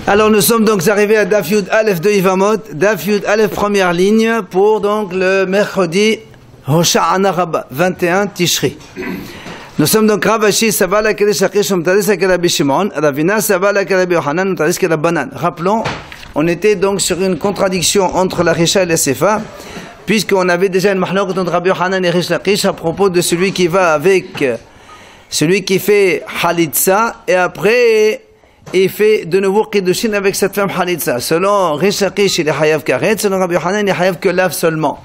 Alors nous sommes donc arrivés à Daf Yud Aleph de Yivamot, Daf Yud Aleph première ligne pour donc le mercredi Hosha'ana Rabbah, 21 Tishri. Nous sommes donc Ravashi Savala Kadesh Akish Mtadis Rabbi Shimon, Ravina Savala Rabbi Yohanan Mtadis Rabbanan. Rappelons, on était donc sur une contradiction entre la Risha et la Sefa, puisqu'on avait déjà une mahlok entre Rabbi Yohanan et Rish Lakish à propos de celui qui va avec celui qui fait Halitza et après il fait de nouveau Kiddushin avec cette femme Halitza. Selon Rish Lakish il est Hayav Karet, selon Rabbi Yohanan il est Hayav que lave seulement.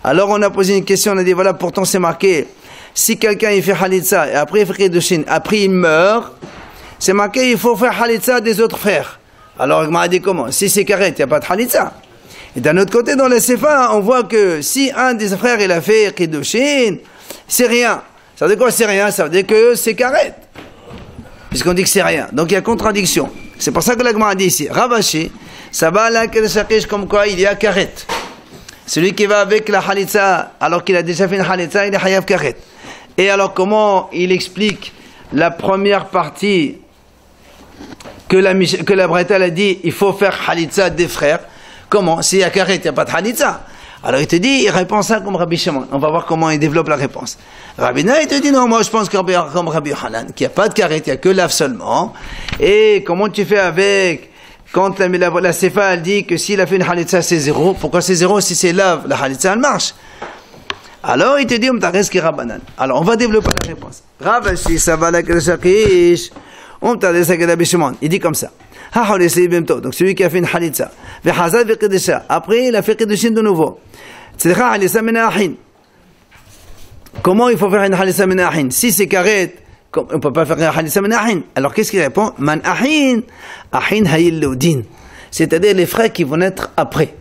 Alors on a posé une question, on a dit voilà, pourtant c'est marqué, si quelqu'un il fait Halitza et après il fait Kiddushin, après il meurt, c'est marqué il faut faire Halitza des autres frères. Alors il m'a dit comment? Si c'est Karet, il n'y a pas de Halitza. Et d'un autre côté, dans les Sefa, on voit que si un des frères il a fait Kiddushin, c'est rien. Ça veut dire quoi c'est rien? Ça veut dire que c'est Karet. Puisqu'on dit que c'est rien. Donc il y a contradiction. C'est pour ça que l'Agma a dit ici, Ravashi, ça va là que le comme quoi il y a Karet. Celui qui va avec la Halitza, alors qu'il a déjà fait une Halitza, il est Hayav Karet. Et alors comment il explique la première partie que la Breta a dit, il faut faire Halitza des frères. Comment? S'il y a Karet, il n'y a pas de Halitza. Alors il te dit, il répond ça comme Rabbi Shimon. On va voir comment il développe la réponse. Rabbina, il te dit, non, moi je pense comme Rabbi Yohanan, qu'il n'y a pas de Karet, il n'y a que lave seulement. Et comment tu fais avec, quand la Sefa elle dit que s'il a fait une Halitza c'est zéro, pourquoi c'est zéro si c'est lave, la Halitza elle marche? Alors il te dit, alors on va développer la réponse. Ravashi, Savala Kereshakish, il dit comme ça. Donc celui qui a fait une Halitza, après il a fait Kiddushin de nouveau. Comment il faut faire une Halitza Menahin? Si c'est Karet, on ne peut pas faire une Halitza Menahin. Alors qu'est-ce qu'il répond? Man Ahin, Ahin Hayil Leudin. C'est-à-dire les frères qui vont être après.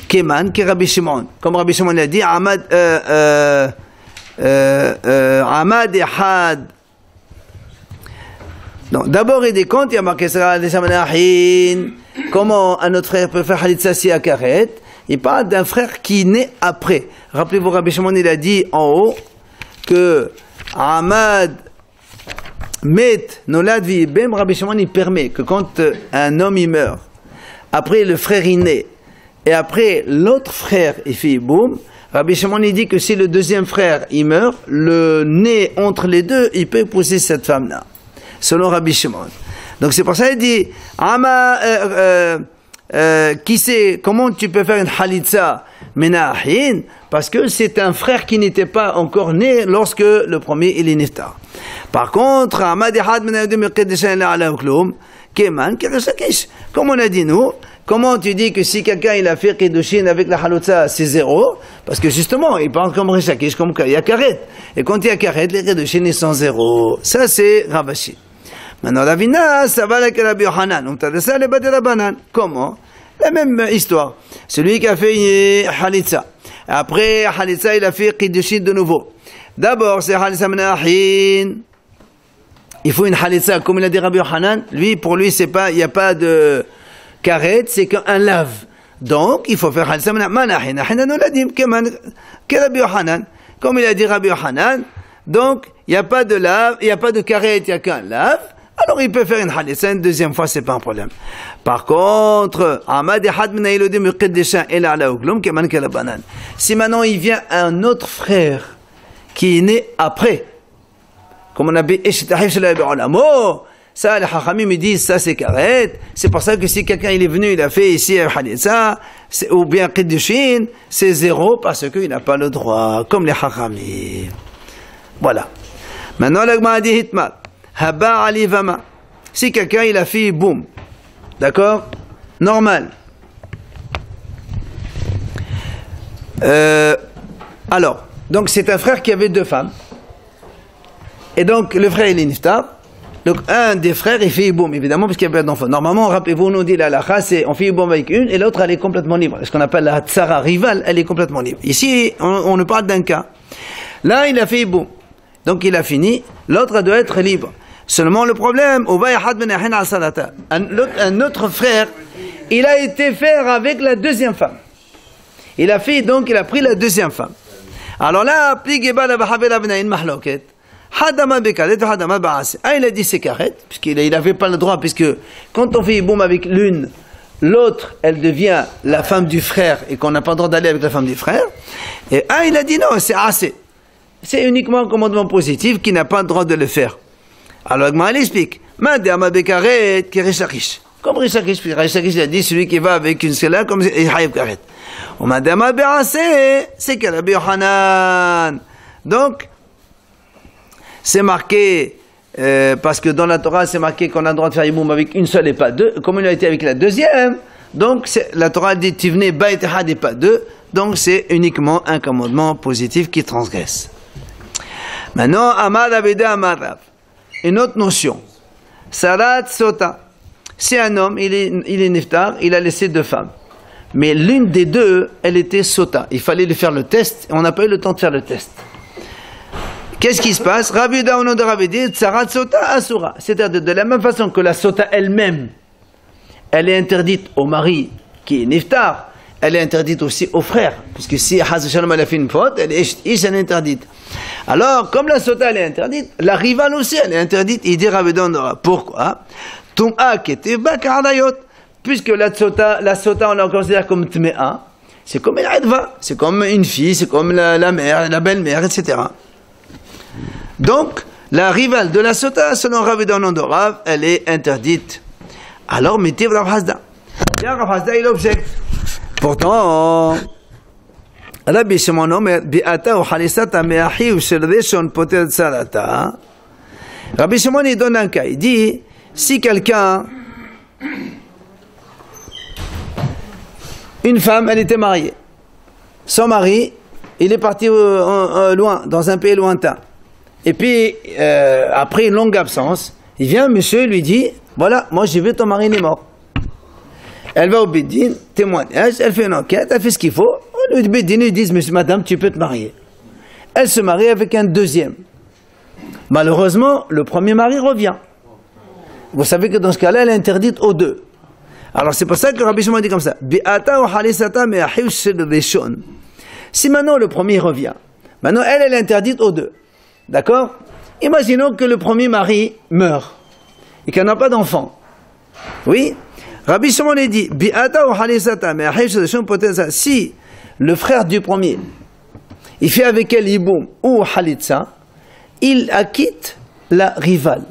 Keman, qui Rabbi Shimon. Comme Rabbi Shimon l'a dit, Ahmad et Had. D'abord il dit quand il y a marqué comment un autre frère peut faire Halitza si à Karet, il parle d'un frère qui naît après. Rappelez-vous, Rabbi Shimon il a dit en haut que Ahmad Met Nolad Vibem, Rabbi Shimon il permet que quand un homme il meurt, après le frère il naît, et après l'autre frère il fait boum, Rabbi Shimon il dit que si le deuxième frère il meurt, le nez entre les deux, il peut épouser cette femme-là. Selon Rabbi Shimon. Donc c'est pour ça qu'il dit qui sait comment tu peux faire une Halitza Menahin, parce que c'est un frère qui n'était pas encore né lorsque le premier il est niftar. Par contre, comme on a dit nous, comment tu dis que si quelqu'un il a fait Kiddushin avec la Halitza c'est zéro? Parce que justement il parle comme Rishakish, comme il y a Karet. Et quand il y a Karet, les Kiddushin ils sont zéro. Ça c'est Ravashi. Maintenant, la Vina, ça va avec Rabbi Yohanan. Donc, t'as ça, les Badi Rabbanan. Comment? La même histoire. Celui qui a fait Halitza. Après, Halitza, il a fait Kiddushin de nouveau. D'abord, c'est Halitza Menahin. Il faut une Halitza, comme il a dit Rabbi Yohanan. Lui, pour lui, c'est pas, il n'y a pas de Karet, c'est qu'un lave. Donc, il faut faire Halitza Menahin. Menahin, nous l'a dit, que Rabbi Yohanan. Comme il a dit Rabbi Yohanan. Donc, il n'y a pas de lave, il n'y a pas de Karet, il n'y a qu'un lave. Alors il peut faire une Halitza une deuxième fois, c'est pas un problème. Par contre, si maintenant il vient un autre frère qui est né après, comme on a dit, ça les Hachamim me disent ça c'est Karet. C'est pour ça que si quelqu'un il est venu, il a fait ici Halitza ou bien Kiddushin, c'est zéro parce qu'il n'a pas le droit, comme les Hachamim. Voilà. Maintenant l'Agma a dit Hitmal. Haba Ali Vama. Si quelqu'un il a fait boum, d'accord, normal. Alors, donc c'est un frère qui avait deux femmes. Et donc le frère il est niftar. Donc un des frères il fait boum, évidemment parce qu'il n'y a pas d'enfant. Normalement, rappelez-vous, on nous dit la halakha, c'est on fait boum avec une et l'autre elle est complètement libre. Ce qu'on appelle la tsara rivale, elle est complètement libre. Ici, on ne parle d'un cas. Là, il a fait boum. Donc il a fini, l'autre doit être libre. Seulement le problème, un autre frère, il a été faire avec la deuxième femme. Il a fait, donc il a pris la deuxième femme. Alors là, Hadama bekaret, hadama ba'as. Ah, il a dit c'est karet, puisqu'il n'avait pas le droit, puisque quand on fait iboum avec l'une, l'autre, elle devient la femme du frère, et qu'on n'a pas le droit d'aller avec la femme du frère. Et il a dit non, c'est assez. C'est uniquement un commandement positif qui n'a pas le droit de le faire. Alors, elle explique. Madama bekaret, qui rishakish. Comme rishakish, il a dit celui qui va avec une seule, comme Haïb karet. Ou madama ba'as, c'est Rabbi Yochanan. Donc, c'est marqué, parce que dans la Torah, c'est marqué qu'on a le droit de faire Yiboum avec une seule et pas deux, comme il a été avec la deuxième. Donc, la Torah dit Tivne Bait Ehad et pas deux. Donc, c'est uniquement un commandement positif qui transgresse. Maintenant, Amad Abede Amarav. Une autre notion. Sarat Sota. C'est un homme, il est niftar, il a laissé deux femmes. Mais l'une des deux, elle était Sota. Il fallait lui faire le test, et on n'a pas eu le temps de faire le test. Qu'est-ce qui se passe? Rabbi Yehuda au nom de Rabbi dit Tsarat Sota Asura. C'est-à-dire de la même façon que la Sota elle-même, elle est interdite au mari qui est niftar, elle est interdite aussi au frère. Puisque si Haz Shalom elle a fait une faute, elle est interdite. Alors, comme la Sota elle est interdite, la rivale aussi elle est interdite. Il dit Rabbi Yehuda, pourquoi? Tum'a keteba kardayot. Puisque la Sota on la considère comme Tme'a, c'est comme une Adva, c'est comme une fille, c'est comme la mère, la belle-mère, etc. Donc, la rivale de la Sota, selon Rav Yehuda au nom de Rav, elle est interdite. Alors, Mitiv Rav Hasda. Bien, Rav Hasda, il objecte. Pourtant, Rabbi Shimon Omer, Bi'ata ou Halisata me'ahi ou shel rishon poter tzarata. Rabbi Shimon, il donne un cas. Il dit, si quelqu'un, une femme, elle était mariée. Son mari, il est parti loin, dans un pays lointain. Et puis, après une longue absence, il vient, monsieur lui dit, voilà, moi j'ai vu ton mari, il est mort. Elle va au Bédine, témoignage, elle fait une enquête, elle fait ce qu'il faut. Le Bédine lui dit, monsieur, madame, tu peux te marier. Elle se marie avec un deuxième. Malheureusement, le premier mari revient. Vous savez que dans ce cas-là, elle est interdite aux deux. Alors c'est pour ça que Rabbi Shimon dit comme ça. Si maintenant le premier revient, maintenant elle est interdite aux deux. D'accord? Imaginons que le premier mari meurt et qu'il n'a pas d'enfant. Oui? Rabbi Shimon dit, si le frère du premier, il fait avec elle Yiboum ou Halitza, il acquitte la rivale.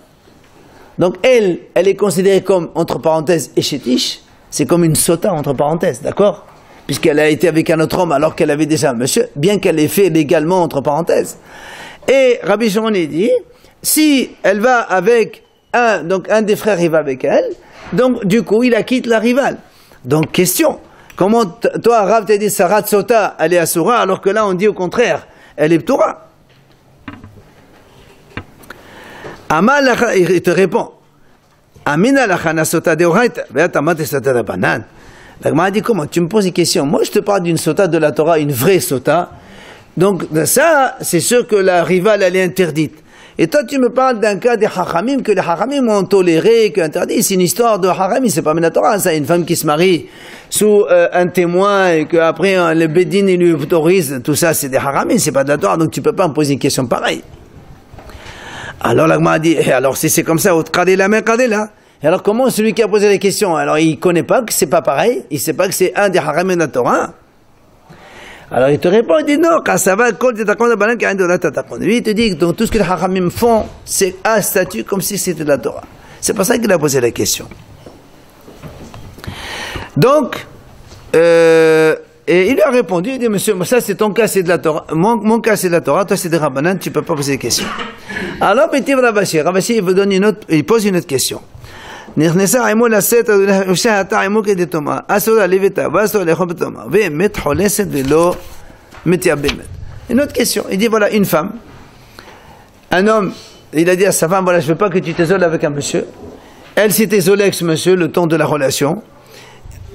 Donc elle est considérée comme, entre parenthèses, échétiche, c'est comme une sota, entre parenthèses, d'accord? Puisqu'elle a été avec un autre homme alors qu'elle avait déjà un monsieur, bien qu'elle ait fait légalement, entre parenthèses. Et Rabbi Shimon dit, si elle va avec un des frères, il va avec elle, donc du coup, il acquitte la rivale. Donc, question, comment toi, Rav, t'as dit Sarat Sota, elle est Asura, alors que là, on dit au contraire, elle est Ptura. Amal, il te répond, Amina lachana Sota de Oraita, ve'atamate Sota de Banan. La Gemara dit comment? Tu me poses une question. Moi, je te parle d'une Sota de la Torah, une vraie Sota. Donc, ça, c'est sûr que la rivale, elle est interdite. Et toi, tu me parles d'un cas des Hachamim, que les Hachamim ont toléré, que interdit. C'est une histoire de Hachamim, c'est pas la Torah, ça. Une femme qui se marie sous un témoin et qu'après, le Bédine, il lui autorise, tout ça, c'est des Hachamim, c'est pas de la Torah, donc tu peux pas me poser une question pareille. Alors, la Gemara dit, alors si c'est comme ça, Kadela, mais Kadela. Et alors, comment celui qui a posé les questions? Alors, il connaît pas que c'est pas pareil, il sait pas que c'est un des Hachamim de la Torah. Alors il te répond, il dit non, quand ça va, lui il te dit que dans tout ce que les Hachamim font, c'est un statut comme si c'était de la Torah. C'est pour ça qu'il a posé la question. Donc, et il lui a répondu, il dit, monsieur, ça c'est ton cas, c'est de la Torah, mon cas c'est de la Torah, toi c'est de Rabbanan, tu ne peux pas poser des questions. Alors, petit Ravashi, il vous donne il pose une autre question. Une autre question, il dit voilà, une femme, un homme, il a dit à sa femme, voilà, je ne veux pas que tu t'isoles avec un monsieur. Elle s'est isolée avec ce monsieur le temps de la relation.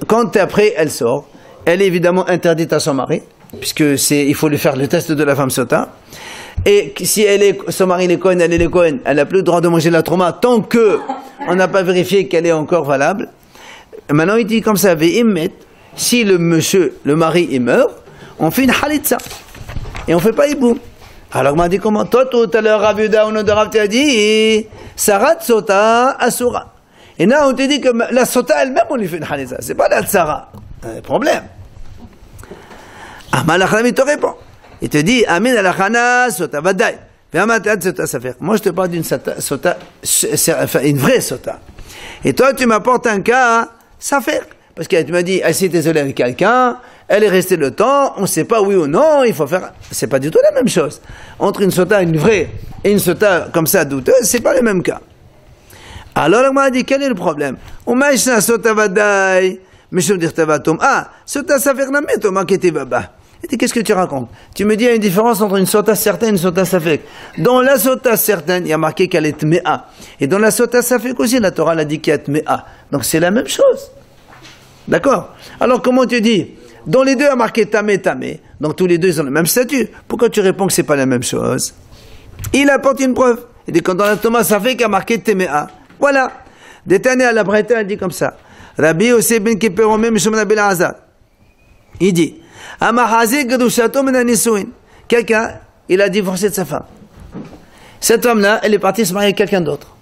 Quand après elle sort, elle est évidemment interdite à son mari, puisque il faut lui faire le test de la femme sota. Et si son mari est Kohen, elle n'a plus le droit de manger la trauma tant que on n'a pas vérifié qu'elle est encore valable. Maintenant, il dit comme ça, si le mari, il meurt, on fait une halitza. Et on ne fait pas hiboum. Alors, on m'a dit comment? Toi, tout à l'heure, Rav Yehuda, on a dit, Sarat Sota Asura. Et là, on te dit que la Sota elle-même, on lui fait une Khanisa. C'est pas la Tsara. Problème. Amal Achanam, il te répond. Il te dit, Amin al-Khana Sota Vadaï. Moi, je te parle d'une Sota, une vraie Sota. Et toi, tu m'apportes un cas, ça fait. Parce que tu m'as dit, elle s'est isolée avec quelqu'un, elle est restée le temps, on ne sait pas oui ou non, il faut faire. C'est pas du tout la même chose. Entre une Sota, une vraie, et une Sota comme ça, douteuse, c'est pas le même cas. Alors, on m'a dit, quel est le problème? On m'a dit, Sota Vadaï, mais je veux dire, Sota Safer Namet, qui était baba. Il dit, qu'est-ce que tu racontes? Tu me dis, il y a une différence entre une Sota certaine et une Sota Safek. Dans la Sota certaine, il y a marqué qu'elle est Tmea. Et dans la Sota Safek aussi, la Torah l'a dit qu'elle est Tmea. Donc c'est la même chose. D'accord? Alors comment tu dis? Dans les deux, il y a marqué Tamé, Tamé. Donc tous les deux, ils ont le même statut. Pourquoi tu réponds que c'est pas la même chose? Il apporte une preuve. Il dit, quand dans la Torah Safek, il y a marqué Tmea. Voilà. Détané à la Braïta, elle dit comme ça. Rabbi Yosef ben Kiperomé, Mishom Nabil Azad. Il dit, quelqu'un, il a divorcé de sa femme. Cette femme-là, elle est partie se marier avec quelqu'un d'autre.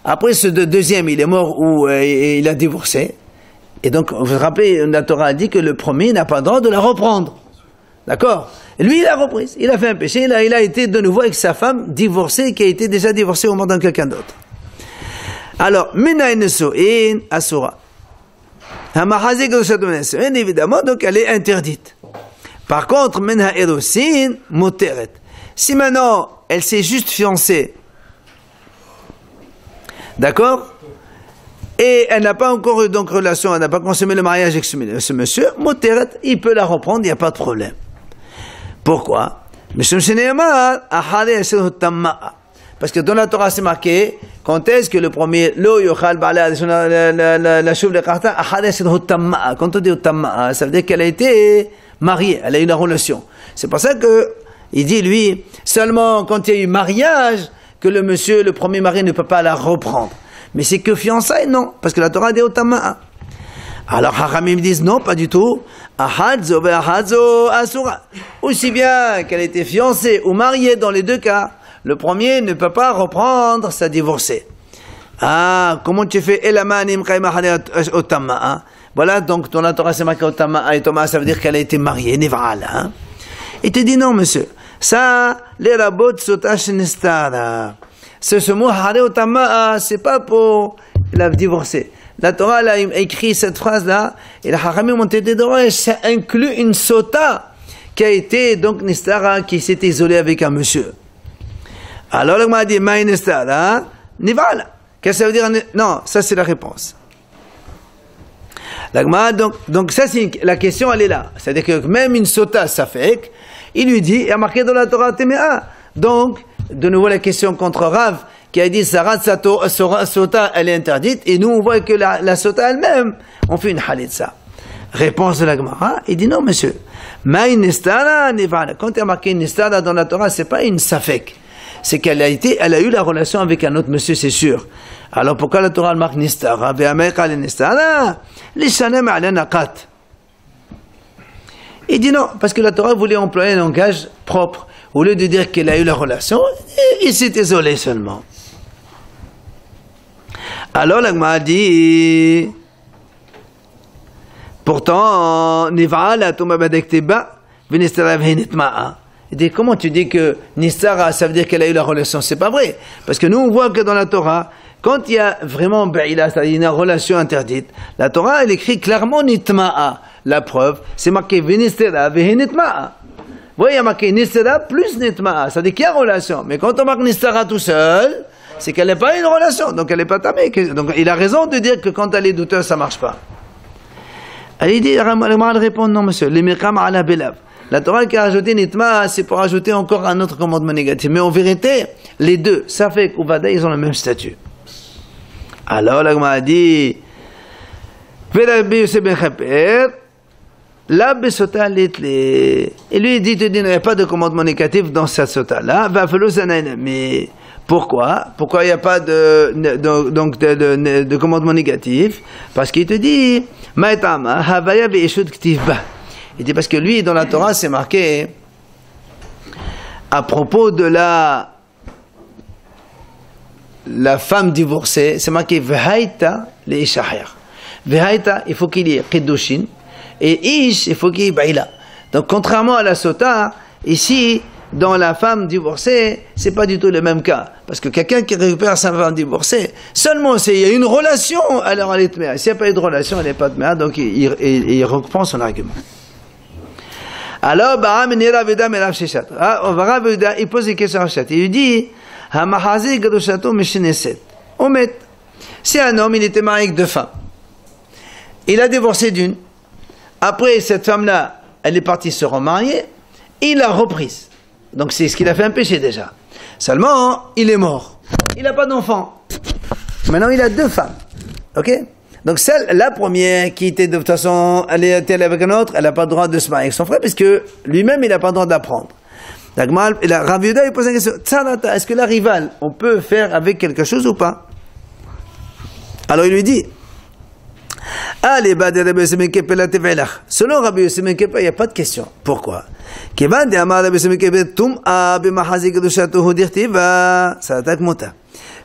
Après, ce deuxième, il est mort ou il a divorcé. Et donc, vous vous rappelez, la Torah a dit que le premier n'a pas le droit de la reprendre. D'accord? Lui, il a reprise. Il a fait un péché. Il a été de nouveau avec sa femme divorcée, qui a été déjà divorcée au moment de quelqu'un d'autre. Alors, Minaïnesoïn Asura. Évidemment, donc elle est interdite. Par contre, Menha Erosin Moteret. Si maintenant elle s'est juste fiancée, d'accord, et elle n'a pas encore eu donc relation, elle n'a pas consommé le mariage avec ce monsieur, Moteret, il peut la reprendre, il n'y a pas de problème. Pourquoi? Parce que dans la Torah c'est marqué, quand est-ce que le premier, lo yochal ba'ala la chouv le karta, ahad c'est hutamma. Quand on dit hutamma, ça veut dire qu'elle a été mariée, elle a eu une relation. C'est pour ça que il dit lui, seulement quand il y a eu mariage, que le monsieur, le premier mari ne peut pas la reprendre. Mais c'est que fiançailles, non, parce que la Torah dit hutamma. Alors Haramim disent non, pas du tout. Ahad zo ve'ahad zo asura. Aussi bien qu'elle était fiancée ou mariée dans les deux cas. Le premier ne peut pas reprendre sa divorcée. Ah, comment tu fais? Voilà, donc dans la Torah c'est marqué Otama, et Thomas, ça veut dire qu'elle a été mariée, Nevala. Il te dit non, monsieur. Ça, les rabots sotash nestara. Ce mot Hare Otama, c'est pas pour la divorcée. La Torah a écrit cette phrase-là, et la Haramim ont été de ça inclut une sota qui a été donc nestara, qui s'est isolée avec un monsieur. Alors, il m'a dit, Maïnestara, Nivala. Qu'est-ce que ça veut dire? Non, ça c'est la réponse. Donc ça c'est la question, elle est là. C'est-à-dire que même une sota, ça fait, il lui dit, il y a marqué dans la Torah Temea. Donc, de nouveau la question contre Rav, qui a dit, Sarat sota, elle est interdite, et nous on voit que la sota elle-même, on fait une halitza. Réponse de la Gemara, il dit non, monsieur. Maïnestara, Nivala. Quand il y a marqué Nestara dans la Torah, c'est pas une safek. C'est qu'elle a eu la relation avec un autre monsieur, c'est sûr. Alors pourquoi la Torah marque Nistara? Il dit non, parce que la Torah voulait employer un langage propre. Au lieu de dire qu'elle a eu la relation, il s'est isolé seulement. Alors la Gemara dit, pourtant, Nivala Toma Badekteba, Vinistara Vhinitma'a. Il dit, comment tu dis que Nistara, ça veut dire qu'elle a eu la relation? C'est pas vrai. Parce que nous, on voit que dans la Torah, quand il y a vraiment Ba'ila, c'est-à-dire une relation interdite, la Torah, elle écrit clairement Nitma'a. La preuve, c'est marqué Vinistera, Vehinitma'a. Vous voyez, il y a marqué Nistera plus Nitma'a. Ça veut dire qu'il y a relation. Mais quand on marque Nistara tout seul, c'est qu'elle n'est pas une relation. Donc elle n'est pas tamée. Donc il a raison de dire que quand elle est douteuse, ça ne marche pas. Il dit, elle répond, non, monsieur, les Mirkam ala Belav. La Torah qui a rajouté Nitma, c'est pour ajouter encore un autre commandement négatif. Mais en vérité, les deux, Safek ou Vada, ils ont le même statut. Alors, la Gemara a dit, la besota litle. Et lui, il dit, il n'y a pas de commandement négatif dans cette sota-là. Mais pourquoi? Pourquoi il n'y a pas de commandement négatif? Parce qu'il te dit, Maïtama, Havaya be'eshut ktivba. Il dit parce que lui, dans la Torah, c'est marqué à propos de la femme divorcée, c'est marqué V'haïta le ishahir. V'haïta, il faut qu'il y ait Kiddushin, et Ish, il faut qu'il y ait Baïla. Donc, contrairement à la Sota, ici, dans la femme divorcée, c'est pas du tout le même cas. Parce que quelqu'un qui récupère sa femme divorcée, seulement s'il y a une relation, alors elle est tméa. S'il n'y a pas eu de relation, elle n'est pas tméa, donc il reprend son argument. Alors, Rav Yehuda, il pose une question à Rav Sheshet. Il lui dit, Hamahazi gadushato mishineset. Omet. Si un homme, il était marié avec deux femmes. Il a divorcé d'une. Après, cette femme-là, elle est partie se remarier. Il l'a reprise. Donc, c'est ce qu'il a fait un péché déjà. Seulement, il est mort. Il n'a pas d'enfant. Maintenant, il a deux femmes. Ok? Donc, la première, qui était de toute façon, elle était avec un autre, elle n'a pas le droit de se marier avec son frère, puisque lui-même, il n'a pas le droit d'apprendre. Donc, Rav Yehuda, il pose une question. Tzarata, est-ce que la rivale, on peut faire avec quelque chose ou pas? Alors, il lui dit, selon Rabbi Yossi ben Kepa, il n'y a pas de question. Pourquoi?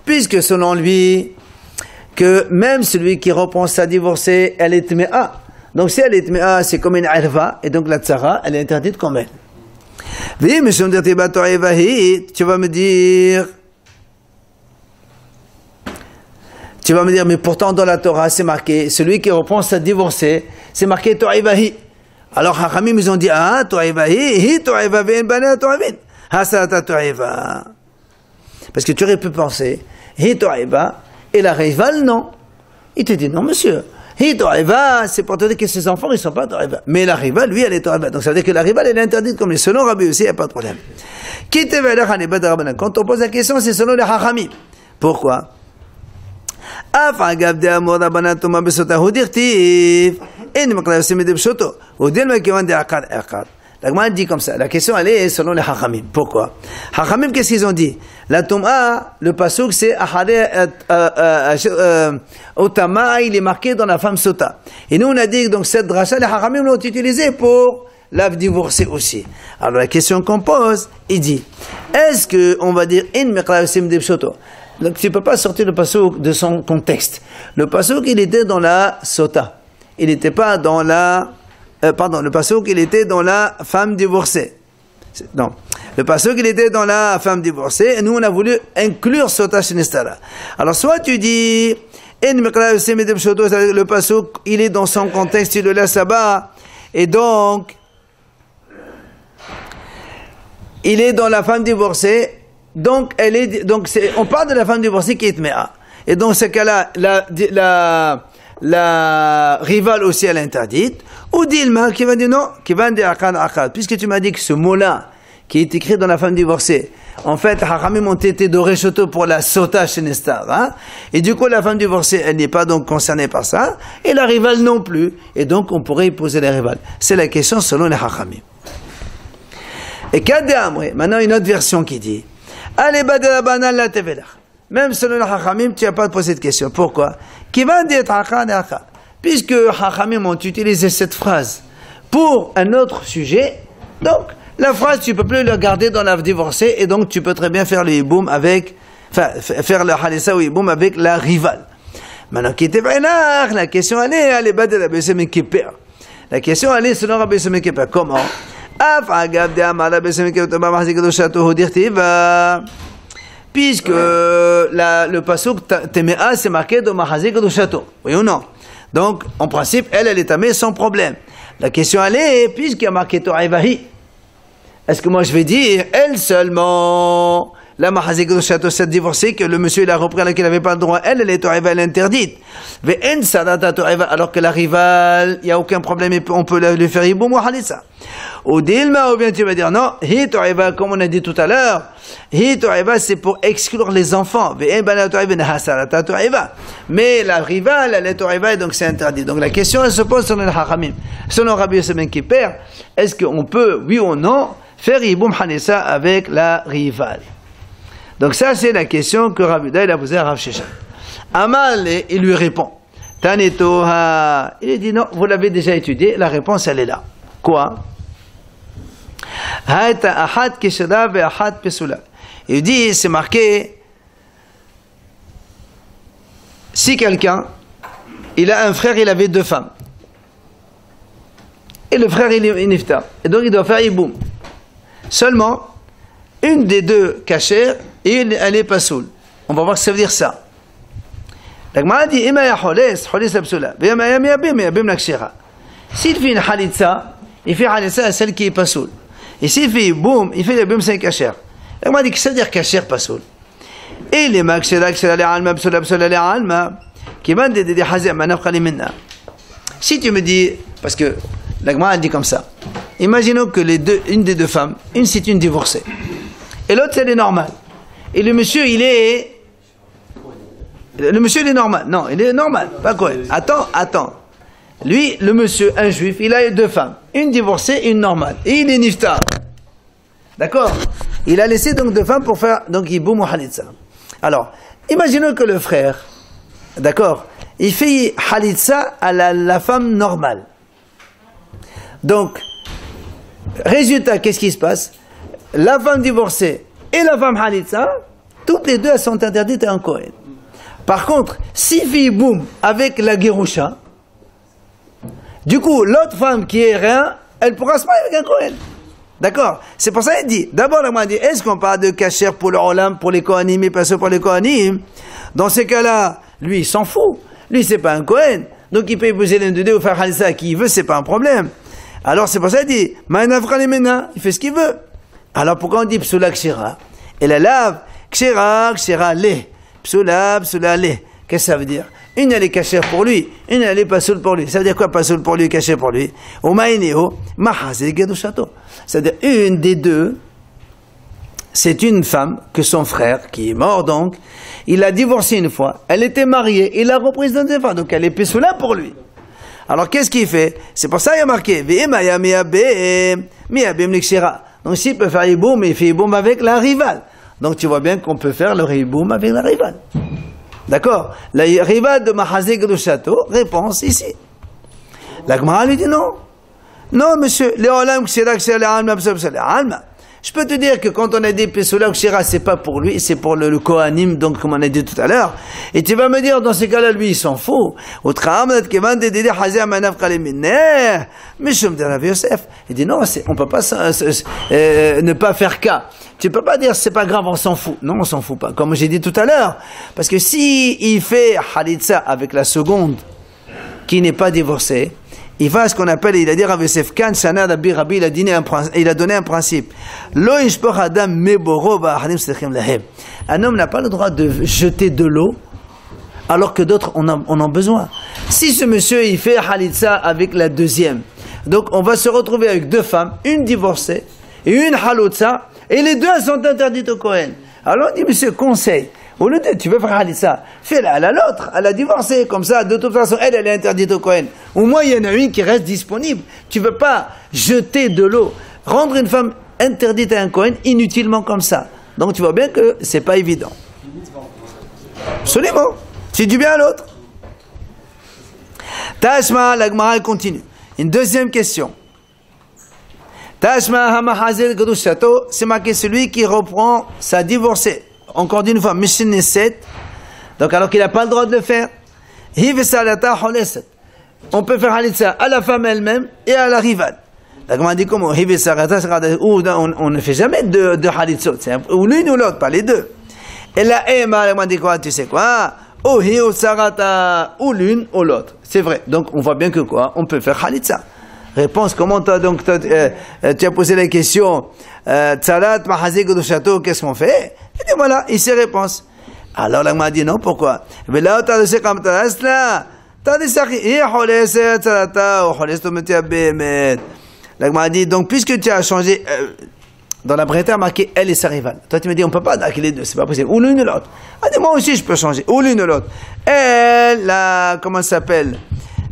Puisque selon lui, que même celui qui reprend sa divorcée, elle est tméa. Donc si elle est tméa, c'est comme une arva, et donc la tsara, elle est interdite comme elle. Tu vas me dire, mais pourtant dans la Torah, c'est marqué, celui qui reprend sa divorcée, c'est marqué To'ivahi. Alors, Hachamim, ils ont dit, ah, To'ivahi, hi To'iva ve'en bana To'ivin. Hasata To'iva. Parce que tu aurais pu penser, hi To'iva, et la rival, non. Il te dit, non, monsieur. Hi To'iva, c'est pour te dire que ses enfants, ils ne sont pas To'iva. Mais la rival, lui, elle est To'iva. Donc, ça veut dire que la rival, elle est interdite comme les selon Rabbi aussi, il n'y a pas de problème. Quand on pose la question, c'est selon les Hachamim. Pourquoi? La Gemara dit comme ça. La question, elle est selon les Hachamim. Pourquoi? Hachamim, qu'est-ce qu'ils ont dit? La Tum'a, le pasuk, c'est Otama, il est marqué dans la femme Sota. Et nous, on a dit, donc, cette dracha, les Hachamim l'ont utilisé pour la divorcer aussi. Alors, la question qu'on pose, il dit, est-ce qu'on va dire, donc tu ne peux pas sortir le pasuk de son contexte. Le pasuk, il était dans la Sota. Il n'était pas dans la... le pasuk, il était dans la femme divorcée. Non. Le pasuk, il était dans la femme divorcée, et nous, on a voulu inclure Sota Shinestara. Alors, soit tu dis, le pasuk, il est dans son contexte, tu le laisses là-bas, et donc, il est dans la femme divorcée, donc, on parle de la femme divorcée qui est tméa. Et dans ce cas-là, la rivale aussi, elle est interdite. Ou Dilma qui va dire non, qui va dire akad. Puisque tu m'as dit que ce mot-là, qui est écrit dans la femme divorcée, en fait, Hachamim ont été doré choto pour la sota shenestar, hein. Et du coup, la femme divorcée, elle n'est pas donc concernée par ça, et la rivale non plus. Et donc, on pourrait y poser la rivale. C'est la question selon les Hachamim. Et maintenant, une autre version qui dit, allez, badala banal la tevelach. Même selon les Hachamim, tu n'as pas posé de question. Pourquoi? Qui va dire akad. Puisque Hachamim ont utilisé cette phrase pour un autre sujet, donc la phrase tu ne peux plus la garder dans la divorcée et donc tu peux très bien faire le hiboum avec, faire le halissa ou hiboum avec la rivale. Maintenant, qui était la question elle est badala besem kiper. La question elle est selon Rabbi Besem kiper. Comment? Puisque le pasuk Temea c'est marqué dans Mahazi Kedushato. Oui ou non? Donc, en principe, elle est tamée sans problème. La question, elle est, puisqu'il y a marqué To'ivahi, est-ce que moi je vais dire, elle seulement, la Mahazi Kedushato s'est divorcée, que le monsieur il a repris alors qu'il n'avait pas le droit, elle est To'iva, elle est interdite. Ve'en sadata To'iva, alors que la rivale, il n'y a aucun problème, on peut lui faire hiboum ou halissa. Ou Dilma, ou bien tu vas dire, non, hi To'iva, comme on a dit tout à l'heure, hi To'iva, c'est pour exclure les enfants. Mais la rivale, elle est To'iva, et donc c'est interdit. Donc la question, elle se pose selon le Hachamim. Selon Rabbi Yossi ben Kiper, est-ce qu'on peut, oui ou non, faire hiboum hanessa avec la rivale? Donc ça, c'est la question que Rabbi Yehuda, il a posée à Rav Sheshet. Amal, il lui répond. Tanetoha. Il dit non, vous l'avez déjà étudié, la réponse, elle est là. Quoi? Il dit, c'est marqué, si quelqu'un, il a un frère, il avait 2 femmes. Et le frère, il est niftar. Et donc, il doit faire iboum. Seulement, une des 2 cachères, elle est pas soul. On va voir ce que ça veut dire ça. La Gemara dit, Ima ya holes la psoula. Vema ya miyabim la kshira. S'il fait une halitza, il fait halitza à celle qui est pas soul. Et s'il fait iboum, il fait iboum c'est cachère. La Gemara dit, qu'est-ce que ça veut dire cachère, pas soul? Et les makshira, kshira les alma, psoula les alma, qui vendent des hazem, manafkhali minna. Si tu me dis, parce que la Gemara dit comme ça, imaginons que une des 2 femmes, une c'est une divorcée, et l'autre c'est normale. Et le monsieur il est normal. Non, il est normal, pas quoi. Attends. Lui, le monsieur, un juif, il a 2 femmes, une divorcée, une normale, et il est niftar. D'accord? Il a laissé donc 2 femmes pour faire donc iboum ou halitza. Alors, imaginons que le frère, d'accord, il fait halitza à la femme normale. Donc, résultat, qu'est-ce qui se passe? La femme divorcée et la femme halitza, toutes les 2 elles sont interdites à un Kohen. Par contre, si fait boum avec la Gerusha, du coup, l'autre femme qui est rien, elle pourra se marier avec un Kohen. D'accord? C'est pour ça qu'il dit, d'abord, la dit, est-ce qu'on parle de kasher pour le Olam, pour les Kohanim et pas pour les Kohanim? Dans ces cas-là, lui, il s'en fout. Lui, c'est pas un Kohen. Donc, il peut épouser l'un de 2 ou faire Halissa à qui il veut, c'est pas un problème. Alors, c'est pour ça qu'il dit, Ma'anavra les mena, il fait ce qu'il veut. Alors, pourquoi on dit psoula kshira? Et la lave, kshira le. Psoula le. Qu'est-ce que ça veut dire? Une elle est cachée pour lui, une elle est pas soul pour lui. Ça veut dire quoi pas soul pour lui, caché pour lui? C'est-à-dire une des 2, c'est une femme que son frère, qui est mort donc, il a divorcé une fois, elle était mariée, il a repris dans des femmes, donc elle est psoula pour lui. Alors qu'est-ce qu'il fait? C'est pour ça qu'il y a marqué donc s'il peut faire iboum, il fait iboum avec la rivale. Donc tu vois bien qu'on peut faire le iboum avec la rivale. D'accord? La rivale de Mahazé Gdushato, réponse ici. La Gemara lui dit non. Non, monsieur, les olam kshira kshira les alma psoula les alma. Je peux te dire que quand on a dit Pesoula ou Kshira, c'est pas pour lui, c'est pour le Kohanim, donc comme on a dit tout à l'heure. Et tu vas me dire, dans ces cas-là, lui, il s'en fout. Il dit non, on peut pas ne pas faire cas. Tu peux pas dire c'est pas grave, on s'en fout. Non, on s'en fout pas. Comme j'ai dit tout à l'heure. Parce que si il fait Halitza avec la seconde, qui n'est pas divorcée, il va à ce qu'on appelle, il a dit Rav Yosef Kan, Shana Rabbi Rabbi, il a donné un principe. Un homme n'a pas le droit de jeter de l'eau, alors que d'autres en ont besoin. Si ce monsieur, il fait Halitza avec la deuxième, donc on va se retrouver avec 2 femmes, une divorcée et une Halotza, et les 2 sont interdites au Kohen. Alors on dit, monsieur, conseil. Au lieu de, tu veux faire Halitza, fais-la à l'autre, à la divorcée, comme ça, de toute façon, elle est interdite au Kohen. Au moins, il y en a une qui reste disponible. Tu ne veux pas jeter de l'eau, rendre une femme interdite à un Kohen inutilement comme ça. Donc tu vois bien que c'est pas évident. Absolument. Tu dis du bien à l'autre. Tashma, la Gemara continue. Une deuxième question. Tashma hamahazil gdushato, c'est marqué celui qui reprend sa divorcée. Encore d'une fois, Mishin 7, donc alors qu'il n'a pas le droit de le faire, on peut faire Halitza à la femme elle-même et à la rivale. La Gemara dit comment? On ne fait jamais de Halitzot, ou l'une ou l'autre, pas les 2. Et la Ema, la Gemara dit quoi? Tu sais quoi? Ou l'une ou l'autre. C'est vrai. Donc on voit bien que quoi? On peut faire Halitza. Réponse, comment tu as posé la question, Tzarat, Mahazé, Godoshato, qu'est-ce qu'on fait? Et dit voilà, ici réponse. Alors la Gemara dit non, pourquoi? Mais là, tu as dit comme tu as dit là, tu as dit ça, la Gemara dit donc, puisque tu as changé, dans la Breta marqué elle et sa rivale. Toi, tu me dis, on ne peut pas avec les 2, c'est pas possible. Ou l'une ou l'autre. Ah, dis moi aussi, je peux changer. Ou l'une ou l'autre. Elle, comment ça s'appelle?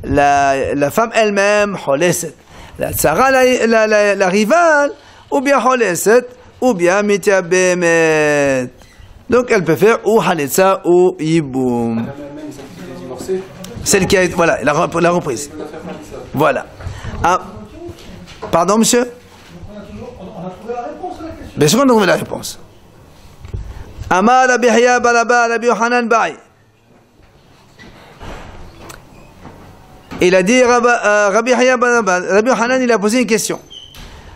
La femme elle-même, Holeset. La Tzara, la rivale, ou bien Holeset, ou bien Mitia Bemet. Donc elle peut faire ou Halitza ou Yiboum. Celle qui a été, voilà, la reprise. Voilà. Ah, pardon, monsieur? On a trouvé Bien sûr, on a trouvé la réponse. Amar Rabbi Yahya Baraba Rabbi Yochanan Bai. Il a dit, Rabbi Yahya Baraba, Rabbi Yochanan, il a posé une question.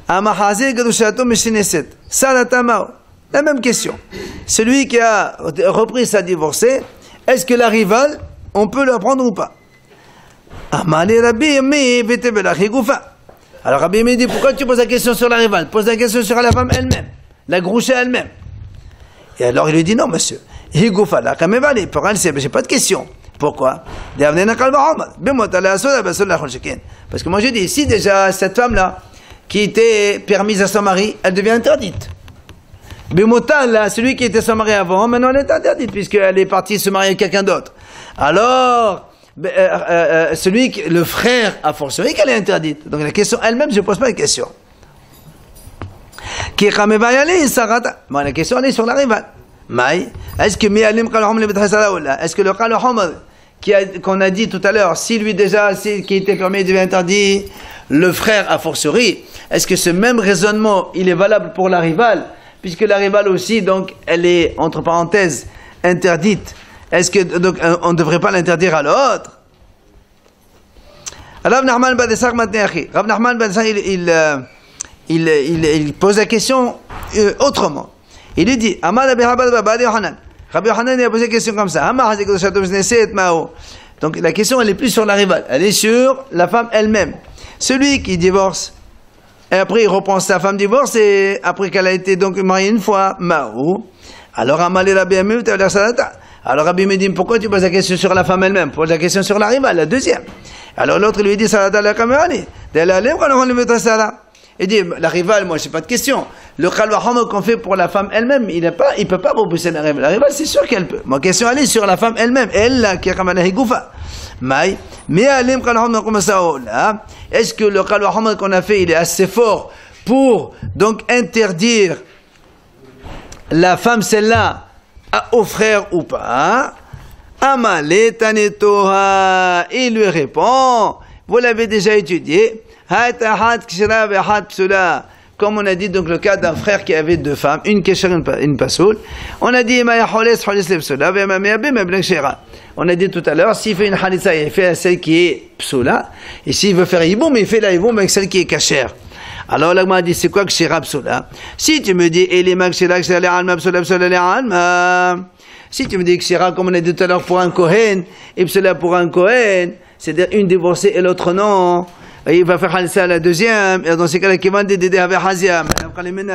Amahazé Gadushato Meshineset. Salatamao. La même question. Celui qui a repris sa divorcée, est-ce que la rivale, on peut la prendre ou pas? Amali Rabbi Mi Vetebelachi Goufa. Alors Rabbi me dit, pourquoi tu poses la question sur la rivale? Pose la question sur la femme elle-même, la grouchée elle-même. Et alors il lui dit, non monsieur, Higoufa la kamevali, pour elle c'est pas de question. Pourquoi? Parce que moi je dis, si déjà cette femme-là, qui était permise à son mari, elle devient interdite. Bimotal, là, celui qui était son mari avant, maintenant elle est interdite, puisqu'elle est partie se marier avec quelqu'un d'autre. Alors, le frère a fortiori qu'elle est interdite. Donc la question elle-même, je ne pose pas la question. Bon, la question elle est sur la rivale. Est-ce que le Khalahom qu'on a dit tout à l'heure, si lui déjà, qui était permis devient interdit, le frère a fortiori, est-ce que ce même raisonnement, il est valable pour la rivale, puisque la rivale aussi, donc, elle est, entre parenthèses, interdite. Est-ce que, donc, on ne devrait pas l'interdire à l'autre? Rav Nachman ben Desach Matneachi. Rav Nachman ben Desach, il pose la question autrement. Il lui dit, Amar Rabbi Yochanan. Rabbi Yochanan, il a posé la question comme ça. Donc, la question, elle est plus sur la rivale. Elle est sur la femme elle-même. Celui qui divorce, et après il reprend sa femme divorcée, après qu'elle a été donc mariée une fois, Mao. Alors, Amali Rabbi Amim, tu as l'air salata. Alors Rabbi me dit, pourquoi tu poses la question sur la femme elle-même? Pose la question sur la rivale, la deuxième. Alors l'autre lui dit, salata la kamerani. Il dit, la rivale, moi, j'ai pas de question. Le khalwaham qu'on fait pour la femme elle-même, il peut pas repousser la rivale. La rivale, c'est sûr qu'elle peut. Ma question, elle est sur la femme elle-même. Elle, là, qui est comme goufa. Mais est-ce que le khalwaham qu'on a fait, il est assez fort pour, donc, interdire la femme, celle-là, au frère ou pas? Amalé Tanetoha, il lui répond, vous l'avez déjà étudié, comme on a dit donc le cas d'un frère qui avait deux femmes, une kesher, une pasoul, on a dit, on a dit tout à l'heure, s'il fait une halitza, il fait celle qui est psoula, et s'il veut faire yiboum, il fait la yiboum avec celle qui est kasher. Alors là, m'a dit, c'est quoi kshira psoula? Si tu me dis, si tu me dis kshira, comme on a dit tout à l'heure, pour un kohen, et psoula pour un kohen, c'est-à-dire une divorcée et l'autre non, et il va faire halissa à la deuxième, et dans ces cas-là, qui va dédé avec Hazia.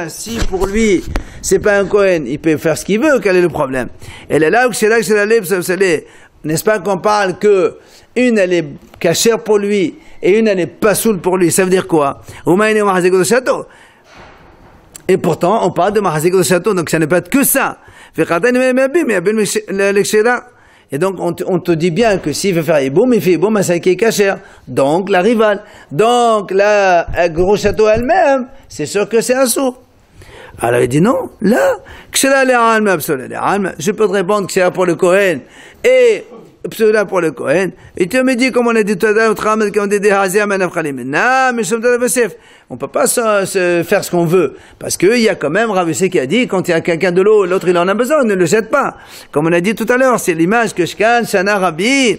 Si pour lui, c'est pas un kohen, il peut faire ce qu'il veut, quel est le problème? Et là, n'est-ce pas qu'on parle que une elle est cachère pour lui et une elle est pas soule pour lui? Ça veut dire quoi? Et pourtant, on parle de Mahazek de château, donc ça ne peut être que ça. Et donc, on te dit bien que s'il veut faire Iboum, il fait Iboum à celle qui est cachère. Donc, la rivale. Donc, la gros château elle-même, c'est sûr que c'est un sourd. Alors, il dit non, là, je peux te répondre que c'est pour le Kohen et Psoula pour le Kohen. Et tu me dis, comme on a dit tout à l'heure, on ne peut pas se faire ce qu'on veut. Parce qu'il y a quand même Rav Yossi qui a dit, quand il y a quelqu'un de l'eau, l'autre il en a besoin, ne le jette pas. Comme on a dit tout à l'heure, c'est l'image que Shkan, Shana, Rabbi.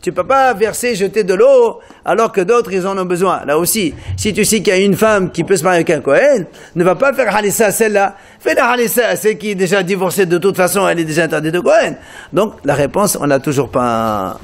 Tu ne peux pas verser, jeter de l'eau, alors que d'autres ils en ont besoin. Là aussi, si tu sais qu'il y a une femme qui peut se marier avec un Kohen, ne va pas faire halissa à celle-là. Fais la halissa à celle qui est déjà divorcée de toute façon, elle est déjà interdite de Kohen. Donc, la réponse, on n'a toujours pas